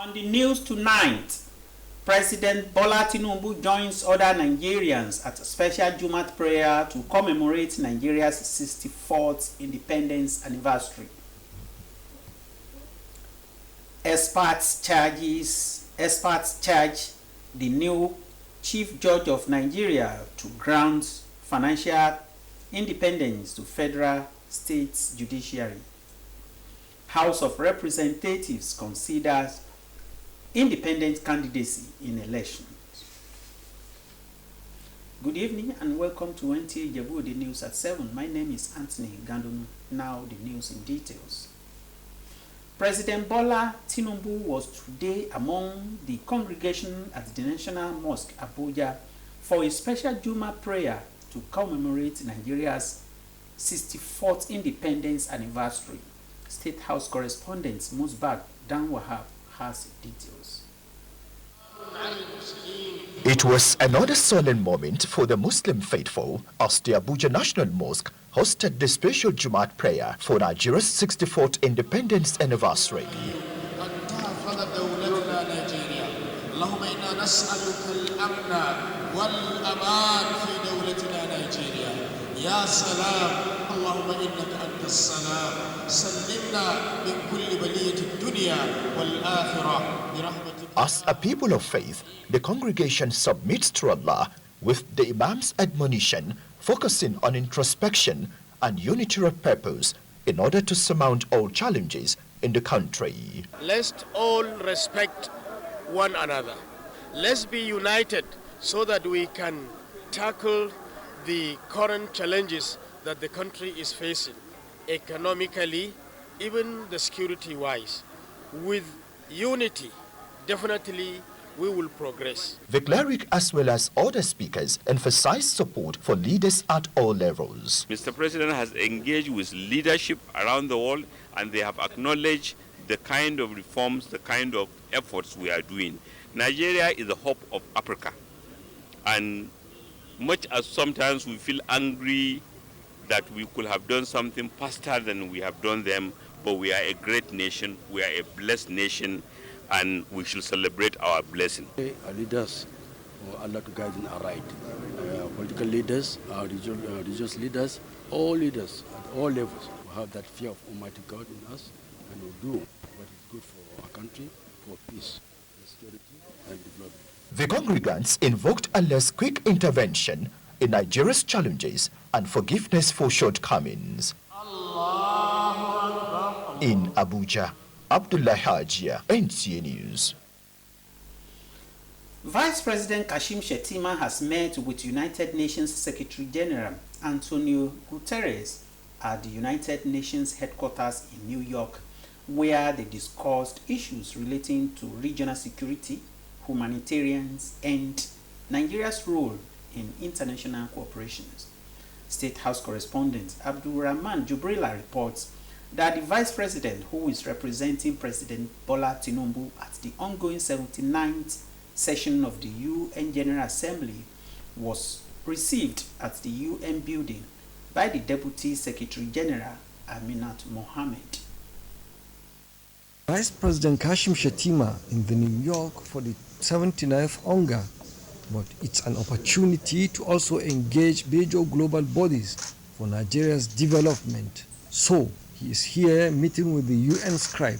On the news tonight, President Bola Tinubu joins other Nigerians at a special Jumat prayer to commemorate Nigeria's 64th independence anniversary. Experts charge the new Chief Judge of Nigeria to grant financial independence to federal states judiciary. House of Representatives considers independent candidacy in elections. Good evening and welcome to NTA Ijebu, the news at 7. My name is Anthony Gandonu. Now the news in details. President Bola Tinubu was today among the congregation at the National Mosque, Abuja, for a special Juma prayer to commemorate Nigeria's 64th independence anniversary. State House correspondent Musbag Dan Wahab has details. It was another solemn moment for the Muslim faithful as the Abuja National Mosque hosted the special Jumat prayer for Nigeria's 64th independence anniversary. اللهم إنك أنت السلام سلمنا من كل بلية الدنيا والآخرة برحمتك. As a people of faith, the congregation submits to Allah with the Imam's admonition, focusing on introspection and unity of purpose in order to surmount all challenges in the country. Let's all respect one another. Let's be united so that we can tackle the current challenges that the country is facing, economically, even the security-wise. With unity, definitely we will progress. The cleric as well as other speakers emphasized support for leaders at all levels. Mr. President has engaged with leadership around the world and they have acknowledged the kind of reforms, the kind of efforts we are doing. Nigeria is the hope of Africa. And much as sometimes we feel angry that we could have done something faster than we have done them, but we are a great nation, we are a blessed nation, and we should celebrate our blessing. Our leaders, Allah to guide in our right. Political leaders, our religious leaders, all leaders at all levels will have that fear of Almighty God in us and will do what is good for our country, for peace, security, and development. The congregants invoked Allah's quick intervention in Nigeria's challenges and forgiveness for shortcomings. In Abuja, Abdullah Hajia, NTA News. Vice President Kashim Shettima has met with United Nations Secretary General Antonio Guterres at the United Nations headquarters in New York, where they discussed issues relating to regional security, humanitarians, and Nigeria's role in international cooperation. State House correspondent Abdul Rahman Jubrila reports that the Vice President, who is representing President Bola Tinubu at the ongoing 79th session of the UN General Assembly, was received at the UN building by the Deputy Secretary General Aminat Mohammed. Vice President Kashim Shettima in the New York for the 79th UNGA, but it's an opportunity to also engage major global bodies for Nigeria's development. So, he is here meeting with the UN scribe,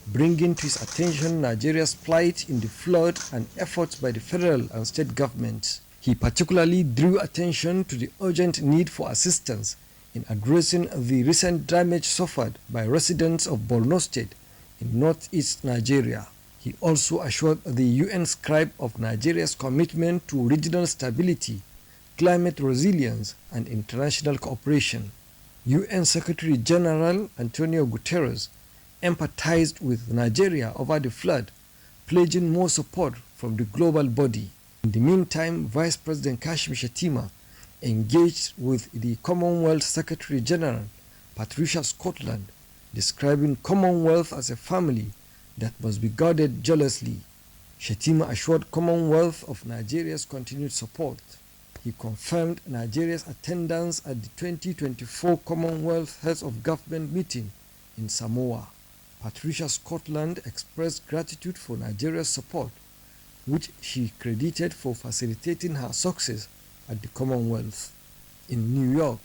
bringing to his attention Nigeria's plight in the flood and efforts by the federal and state governments. He particularly drew attention to the urgent need for assistance in addressing the recent damage suffered by residents of Borno State in northeast Nigeria. He also assured the UN scribe of Nigeria's commitment to regional stability, climate resilience, and international cooperation. UN Secretary General Antonio Guterres empathized with Nigeria over the flood, pledging more support from the global body. In the meantime, Vice President Kashim Shettima engaged with the Commonwealth Secretary General Patricia Scotland, describing Commonwealth as a family that must be guarded jealously. Shettima assured Commonwealth of Nigeria's continued support. He confirmed Nigeria's attendance at the 2024 Commonwealth Heads of Government meeting in Samoa. Patricia Scotland expressed gratitude for Nigeria's support, which she credited for facilitating her success at the Commonwealth. In New York,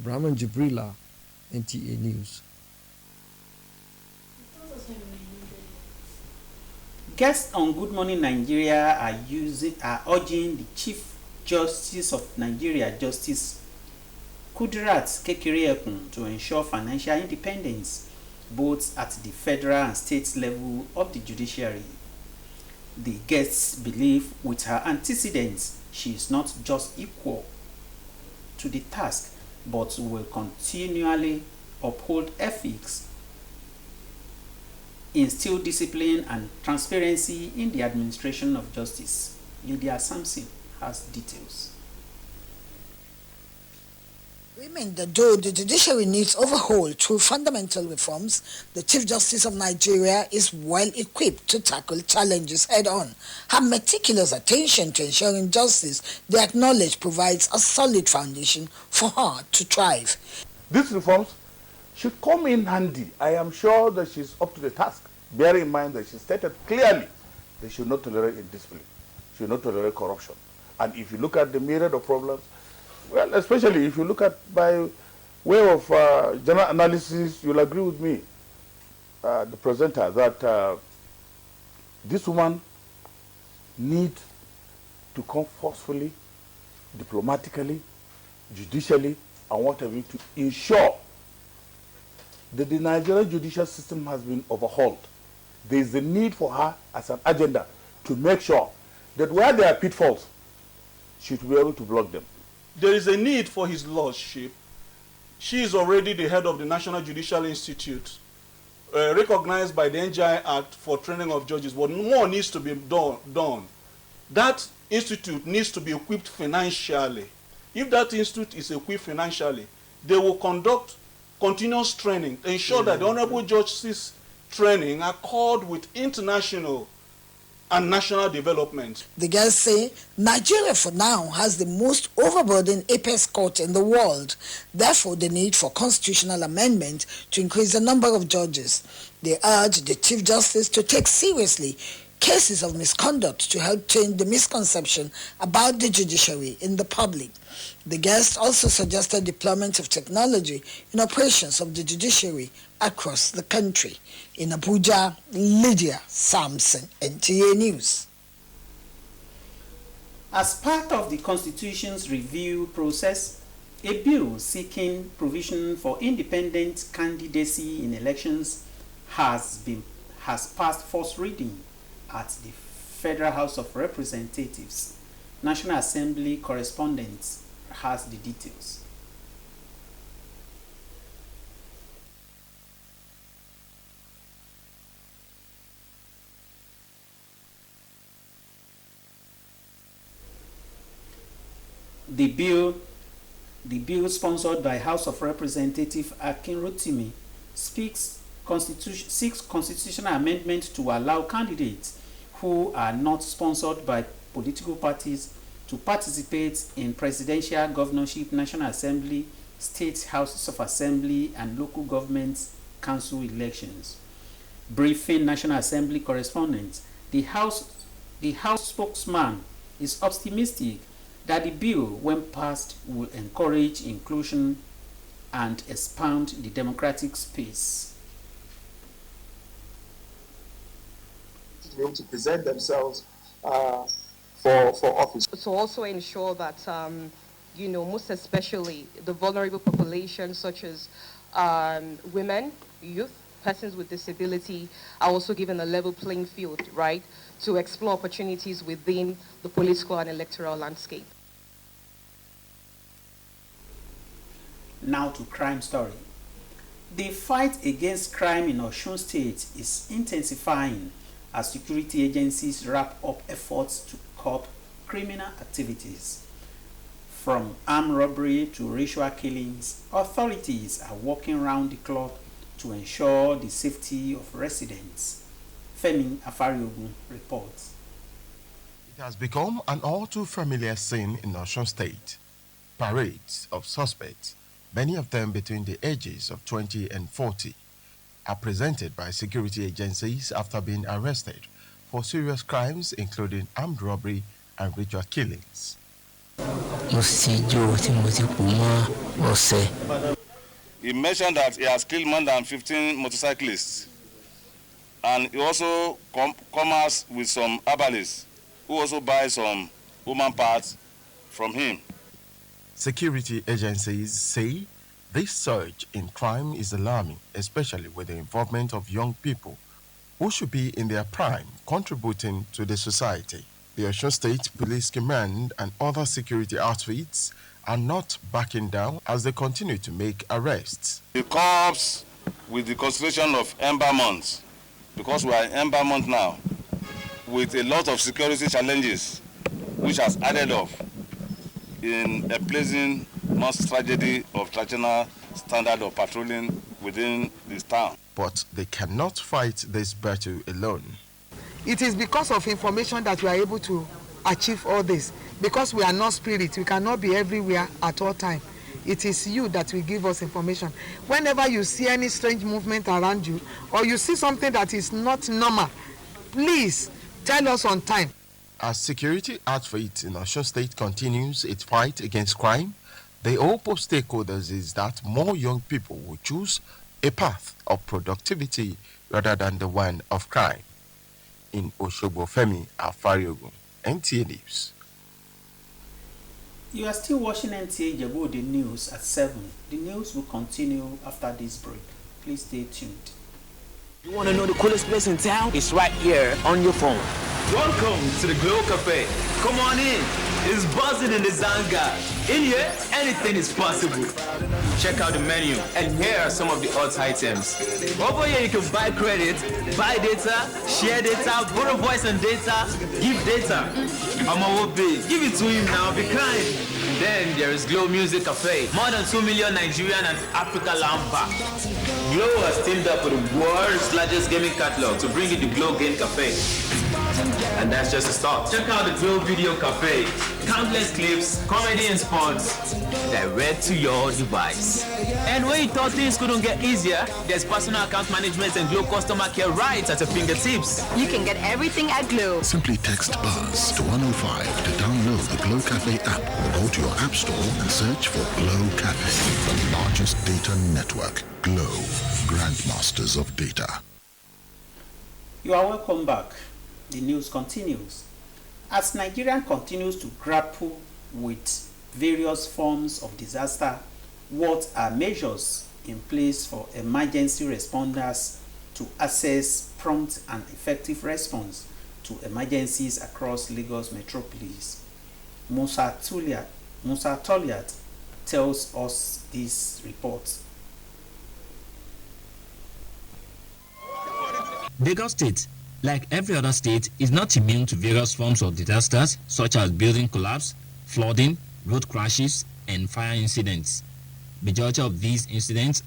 Abraham Jibrila, NTA News. Guests on Good Morning Nigeria are urging the Chief Justice of Nigeria, Justice Kudirat Kekere-Ekun, to ensure financial independence both at the federal and state level of the judiciary. The guests believe with her antecedents she is not just equal to the task but will continually uphold ethics, instill discipline and transparency in the administration of justice. Lydia Sampson has details. Women, though the judiciary needs overhaul through fundamental reforms, the Chief Justice of Nigeria is well equipped to tackle challenges head-on. Her meticulous attention to ensuring justice, they acknowledge, provides a solid foundation for her to thrive. These reforms should come in handy. I am sure that she's up to the task. Bear in mind that she stated clearly they should not tolerate indiscipline, should not tolerate corruption. And if you look at the myriad of problems, well, especially if you look at by way of general analysis, you'll agree with me, the presenter, that this woman needs to come forcefully, diplomatically, judicially, and whatever to ensure that the Nigerian judicial system has been overhauled. There is a need for her as an agenda to make sure that where there are pitfalls, she will be able to block them. There is a need for his lordship. She is already the head of the National Judicial Institute, recognized by the NJI Act for training of judges, but more needs to be done. That institute needs to be equipped financially. If that institute is equipped financially, they will conduct continuous training, ensure that the Honorable Judge's training accord with international and national development. The girls say Nigeria for now has the most overburdened apex court in the world. Therefore, the need for constitutional amendment to increase the number of judges. They urge the Chief Justice to take seriously cases of misconduct to help change the misconception about the judiciary in the public. The guest also suggested deployment of technology in operations of the judiciary across the country. In Abuja, Lydia Sampson, NTA News. As part of the Constitution's review process, a bill seeking provision for independent candidacy in elections has passed first reading at the Federal House of Representatives. National Assembly correspondent has the details. The bill sponsored by House of Representative Akin Rotimi seeks constitutional amendment to allow candidates who are not sponsored by political parties to participate in presidential, governorship, National Assembly, state houses of assembly, and local government council elections. Briefing National Assembly correspondents, the House spokesman is optimistic that the bill, when passed, will encourage inclusion and expand the democratic space. To be able to present themselves for office. To also ensure that, most especially the vulnerable population, such as women, youth, persons with disability, are also given a level playing field, right, to explore opportunities within the political and electoral landscape. Now to crime story. The fight against crime in Osun State is intensifying as security agencies wrap up efforts to curb criminal activities. From armed robbery to ritual killings, authorities are working round the clock to ensure the safety of residents. Femi Afariogun reports. It has become an all too familiar scene in Osun State. Parades of suspects, many of them between the ages of 20 and 40, are presented by security agencies after being arrested for serious crimes including armed robbery and ritual killings. He mentioned that he has killed more than 15 motorcyclists, and he also comes with some herbalists who also buy some human parts from him. Security agencies say this surge in crime is alarming, especially with the involvement of young people who should be in their prime, contributing to the society. The Osun State Police Command and other security outfits are not backing down as they continue to make arrests. It comes with the consideration of Ember Month, because we are in Ember Month now, with a lot of security challenges, which has added up in a pleasing mass tragedy of traditional standard of patrolling within this town. But they cannot fight this battle alone. It is because of information that we are able to achieve all this. Because we are not spirit, we cannot be everywhere at all times. It is you that will give us information. Whenever you see any strange movement around you, or you see something that is not normal, please tell us on time. As security outfit in Osun State continues its fight against crime, the hope of stakeholders is that more young people will choose a path of productivity rather than the one of crime. In Osogbo, Femi Afariogun, NTA News. You are still watching NTA Jabode News at 7. The news will continue after this break. Please stay tuned. You want to know the coolest place in town? It's right here on your phone. Welcome to the Glow Cafe. Come on in. It's buzzing in the Zanga. In here, anything is possible. Check out the menu, and here are some of the hot items. Over here, you can buy credit, buy data, share data, borrow voice and data, give data. Give it to him now, be kind. Then there is Glow Music Cafe. More than 2 million Nigerian and Africa Lampa. Glow has teamed up with the world's largest gaming catalog to bring you the Glow Game Cafe. And that's just a start. Check out the Glow Video Cafe. Countless clips, comedy and sports, direct to your device. And when you thought things couldn't get easier, there's personal account management and Glow customer care right at your fingertips. You can get everything at Glow. Simply text BUZZ to 105 to download the Glow Cafe app or go to your app store and search for Glow Cafe, the largest data network. Glow, grandmasters of data. You are welcome back. The news continues. As Nigeria continues to grapple with various forms of disaster, what are measures in place for emergency responders to assess prompt and effective response to emergencies across Lagos metropolis? Musa Toliat tells us this report. Lagos State, like every other state, is not immune to various forms of disasters such as building collapse, flooding, road crashes, and fire incidents. Majority of these incidents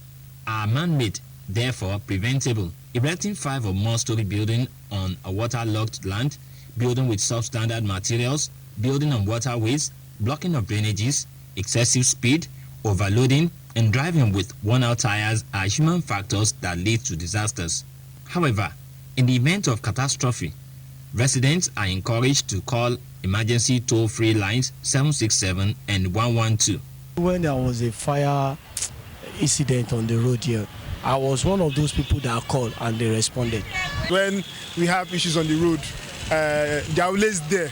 are man-made, therefore preventable. Erecting 5 or more story building on a waterlogged land, building with substandard materials, building on waterways, blocking of drainages, excessive speed, overloading, and driving with worn-out tires are human factors that lead to disasters. However, in the event of catastrophe, residents are encouraged to call emergency toll-free lines 767 and 112. When there was a fire incident on the road here, I was one of those people that called and they responded. When we have issues on the road, they are always there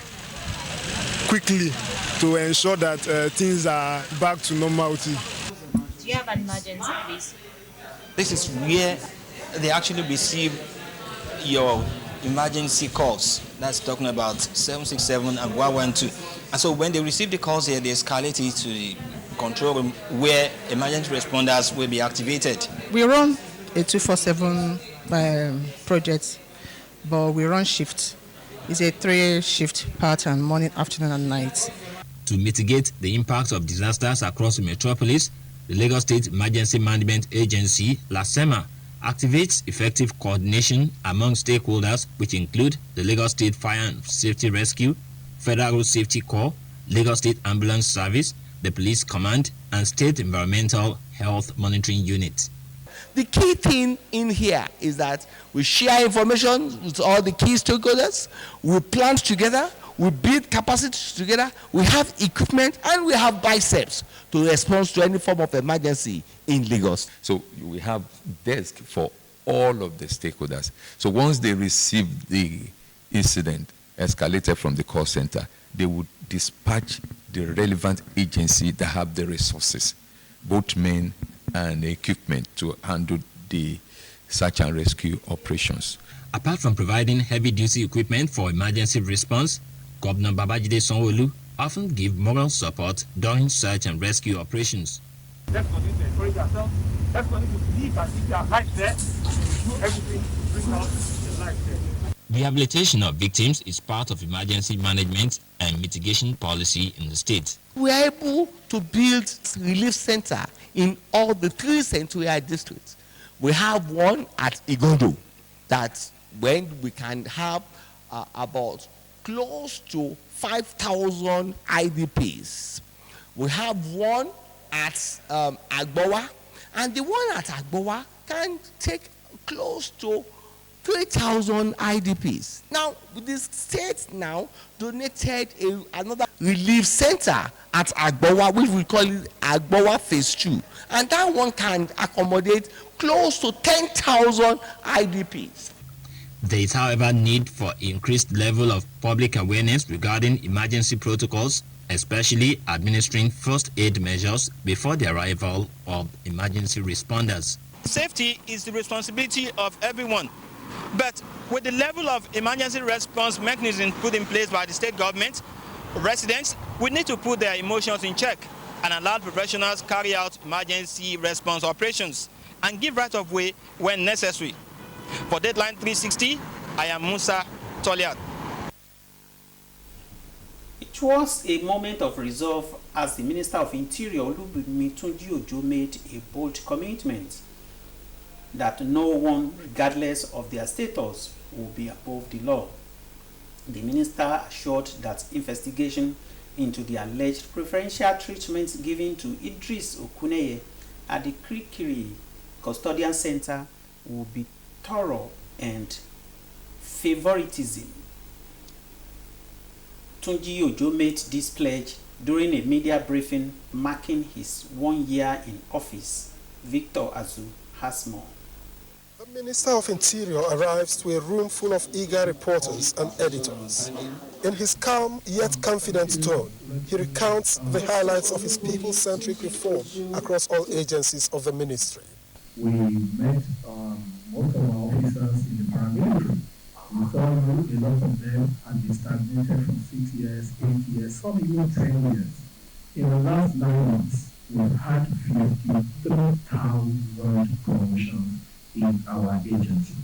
quickly to ensure that things are back to normality. Do you have an emergency, please? This is where they actually receive your emergency calls. That's talking about 767 and 112. And so when they receive the calls here, they escalate it to the control room where emergency responders will be activated. We run a 247 project, but we run shift. It's a 3-shift pattern, morning, afternoon, and night. To mitigate the impact of disasters across the metropolis, the Lagos State Emergency Management Agency, LASEMA, activates effective coordination among stakeholders, which include the Lagos State Fire and Safety Rescue, Federal Road Safety Corps, Lagos State Ambulance Service, the Police Command, and State Environmental Health Monitoring Unit. the key thing in here is that we share information with all the key stakeholders, we plan together, we build capacity together, we have equipment, and we have biceps to respond to any form of emergency in Lagos. So we have desk for all of the stakeholders. So once they receive the incident escalated from the call center, they would dispatch the relevant agency that have the resources, both men and equipment, to handle the search and rescue operations. Apart from providing heavy-duty equipment for emergency response, Governor Babajide Sanwo-Olu often give moral support during search and rescue operations. Let's continue to encourage ourselves. Let's continue to believe that if you are life there, do everything to bring out the life there. Rehabilitation of victims is part of emergency management and mitigation policy in the state. We are able to build relief center in all the 3 Central districts. We have one at Igondo that when we can have about close to 5,000 IDPs. We have one at Agbowa, and the one at Agbowa can take close to 3,000 IDPs. Now, the state now donated another relief center at Agbowa, which we call it Agbowa Phase 2. And that one can accommodate close to 10,000 IDPs. There is, however, need for increased level of public awareness regarding emergency protocols, especially administering first aid measures before the arrival of emergency responders. Safety is the responsibility of everyone. But with the level of emergency response mechanism put in place by the state government, residents will need to put their emotions in check and allow professionals carry out emergency response operations and give right of way when necessary. For Deadline 360, I am Musa Toliat. It was a moment of resolve as the Minister of Interior, Olubunmi Tunji-Ojo, made a bold commitment that no one, regardless of their status, will be above the law. The minister assured that investigation into the alleged preferential treatment given to Idris Okuneye at the Kirikiri Custodian Center will be thorough and favoritism. Tunji-Ojo made this pledge during a media briefing marking his 1 year in office. Victor Azu has more. The Minister of Interior arrives to a room full of eager reporters and editors. In his calm yet confident tone, he recounts the highlights of his people-centric reform across all agencies of the ministry. We met most of our officers in the paramilitary. We saw a lot of them and they stagnated for 6 years, 8 years, some even 10 years. In the last 9 months, we've had 53,000 promotions in our agencies.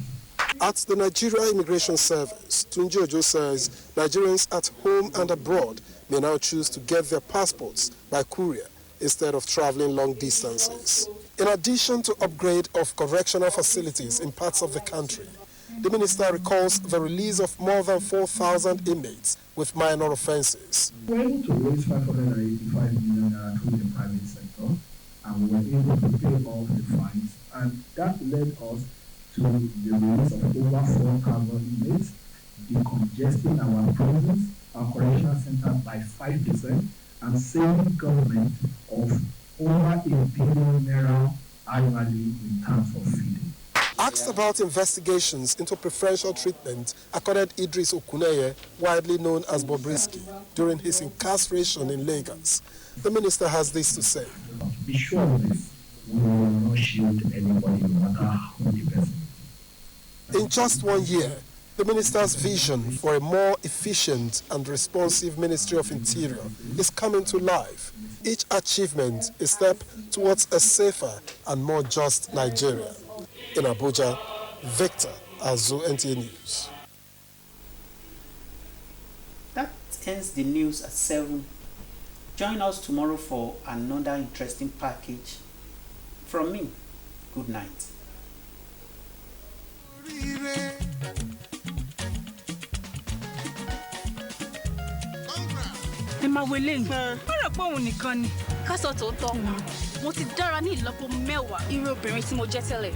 At the Nigeria Immigration Service, Tunji-Ojo says Nigerians at home and abroad may now choose to get their passports by courier instead of traveling long distances. In addition to upgrade of correctional facilities in parts of the country, the minister recalls the release of more than 4,000 inmates with minor offenses. We were able to raise 585 million through the private sector, and we were able to pay off the fines, and that led us to the release of over 4,000 inmates, decongesting our prisons, our correctional centers by 5%, and saving government of over 1 billion naira annually in terms of feeding. Asked about investigations into preferential treatment accorded Idris Okuneye, widely known as Bobrisky, during his incarceration in Lagos, the minister has this to say. Be sure of this, we will not shield anybody, no matter who the person is. In just 1 year, the minister's vision for a more efficient and responsive Ministry of Interior is coming to life. Each achievement is a step towards a safer and more just Nigeria. In Abuja, Victor Azu, NTA News. That ends the news at 7. Join us tomorrow for another interesting package. From me, good night. ẹ máa wọlé yìí ó rẹ̀ pé òun nìkan ni. ká sọ tòótọ́ mo ti dára ní ìlọ́po mẹ́wàá irú obìnrin tí mo jẹ́ tẹ́lẹ̀.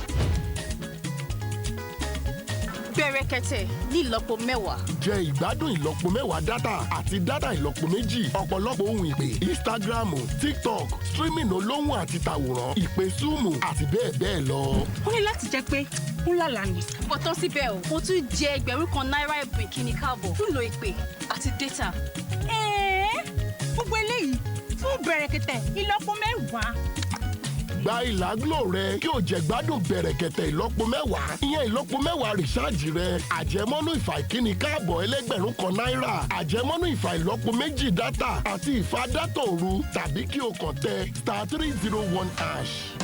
Bẹ̀rẹ̀kẹ̀tẹ̀ ní ìlọ́po mẹ́wàá. Jẹ ìgbádùn ìlọ́po mẹ́wàá dátà àti dátà ìlọ́po méjì. Ọ̀pọ̀lọpọ̀ ohun ìpè, Instagram, TikTok, streaming olóhùn àti tàwòrán, ìpè Zoom àti bẹ́ẹ̀ bẹ́ẹ̀ lọ. Ó ní láti jẹ́ pé ń lálàá ni. Kò tán síbẹ̀ o, mo tún jẹ ẹgbẹ̀rún kan náírà ẹ̀bùn ìkíni káàbọ̀ fún ìlò ìpè àti dátà. Gbogbo eléyìí fún Bẹ̀rẹ̀kẹ̀tẹ̀ ìlọ́po mẹ́wàá. Gba ìláglo rẹ kí o jẹ gbádùn Bẹ̀rẹ̀kẹ̀tẹ̀ ìlọ́po mẹ́wàá. Ìyẹn ìlọ́po mẹ́wàá rìsáàjì rẹ. Àjẹmọ́nú ìfà ìkíni káàbọ̀ ẹlẹ́gbẹ̀rún kan náírà. Àjẹmọ́nú ìfà ìlọ́po méjì dátà àti ìfà dátà òru tàbí kí o kàn tẹ *301#.